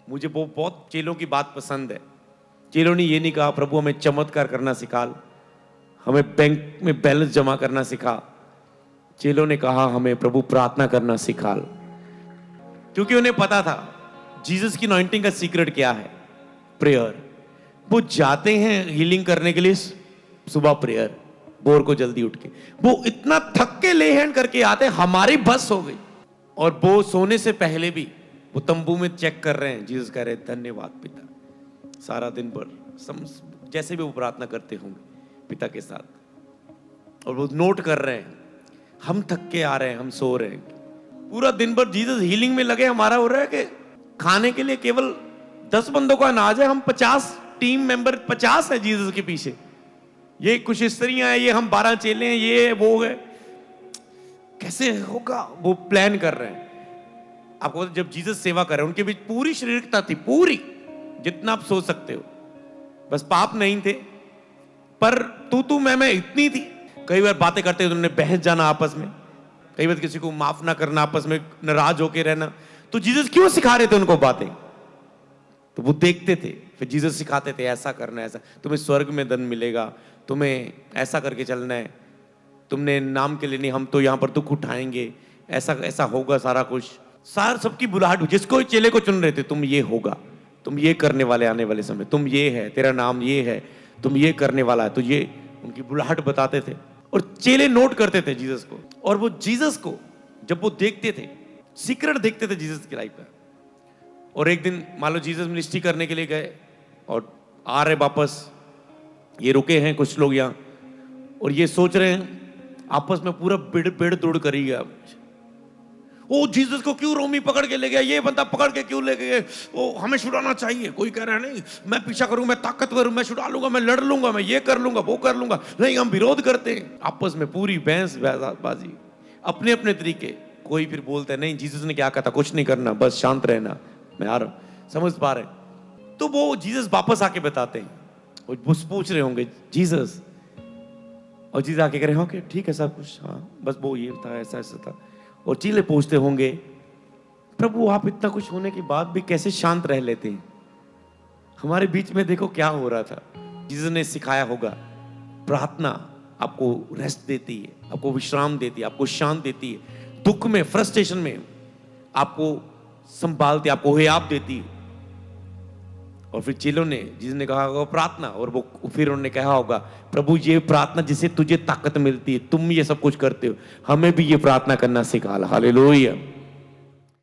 मुझे वो बहुत चेलों की बात पसंद है। चेलों ने ये नहीं कहा प्रभु हमें चमत्कार करना सिखा, हमें बैंक में बैलेंस जमा करना सिखा। चेलों ने कहा हमें प्रभु प्रार्थना करना सिखा, क्योंकि उन्हें पता था जीसस की अनॉइंटिंग का सीक्रेट क्या है, प्रेयर। वो जाते हैं हीलिंग करने के लिए सुबह प्रेयर, भोर को जल्दी उठ के। वो इतना थक के ले हैंड करके आते, हमारी बस हो गई। और वो सोने से पहले भी वो तंबू में चेक कर रहे हैं, जीसस कह रहे धन्यवाद पिता। सारा दिन भर जैसे भी वो प्रार्थना करते होंगे पिता के साथ, और वो नोट कर रहे हैं हम थक के आ रहे हैं, हम सो रहे हैं। पूरा दिन भर जीसस हीलिंग में लगे, हमारा हो रहा है कि खाने के लिए केवल 10 बंदों का अनाज है, हम 50 टीम मेंबर 50 है जीसस के पीछे। ये कुछ स्त्रियां हैं, ये हम 12 चेले हैं, ये वो है, कैसे होगा? वो प्लान कर रहे हैं। आपको जब जीसस सेवा कर रहे हैं उनके बीच पूरी शारीरिकता थी, पूरी जितना आप सोच सकते हो, बस पाप नहीं थे, पर तू मैं इतनी थी। कई बार बातें करते तो उन्होंने बहस जाना आपस में, कई बार किसी को माफ ना करना, आपस में नाराज होके रहना। तो जीसस क्यों सिखा रहे थे उनको बातें? तो वो देखते थे, फिर जीसस सिखाते थे ऐसा करना, ऐसा तुम्हें स्वर्ग में धन मिलेगा, तुम्हें ऐसा करके चलना है, तुमने नाम के लिए नहीं, हम तो यहाँ पर दुख उठाएंगे, ऐसा ऐसा होगा सारा कुछ। सार सबकी बुलाहट, जिसको चेले को चुन रहे थे, तुम ये होगा, तुम ये करने वाले आने वाले समय, तुम ये है, तेरा नाम ये है, तुम ये करने वाला है। तो ये उनकी बुलाहट बताते थे और चेले नोट करते थे जीसस को। और वो जीसस को जब वो देखते थे, सीक्रेट देखते थे जीसस की लाइफ का। और एक दिन मान लो जीसस मिनिस्ट्री करने के लिए गए और आ रहे वापस, ये रुके हैं कुछ लोग यहाँ, और ये सोच रहे हैं आपस में, पूरा बेड़ तोड़ करी गया। ओ जीसस को क्यों रोमी पकड़ के ले गया, ये बंदा पकड़ के क्यों ले गए, ओ हमें छुड़ाना चाहिए। कोई कह रहा है नहीं मैं पीछा करूं, मैं ताकतवर हूं, मैं छुड़ा लूंगा, मैं लड़ लूंगा, मैं ये कर लूंगा, वो कर लूंगा। नहीं, हम विरोध करते हैं आपस में, पूरी बहसबाजी अपने अपने तरीके। कोई फिर बोलता है नहीं जीसस ने क्या कहा था, कुछ नहीं करना, बस शांत रहना, मैं आ रहा हूं। समझ पा रहे? तो वो जीसस वापस आके बताते हैं, और पूछ रहे होंगे जीसस, और जीसस आके कह रहे होंगे ठीक है सब कुछ, हाँ बस वो ये था, ऐसा ऐसा था। और चेले पूछते होंगे प्रभु आप इतना कुछ होने के बाद भी कैसे शांत रह लेते हैं? हमारे बीच में देखो क्या हो रहा था। जीसस ने सिखाया होगा प्रार्थना आपको रेस्ट देती है, आपको विश्राम देती है, आपको शांत देती है, दुख में फ्रस्ट्रेशन में आपको संभालती, आपको हियाब देती है। और फिर चेलों ने, जिसने कहा होगा प्रार्थना, और वो फिर उन्होंने कहा होगा प्रभु ये प्रार्थना जिससे तुझे ताकत मिलती है, तुम ये सब कुछ करते हो, हमें भी ये प्रार्थना करना सिखा। हालेलुया।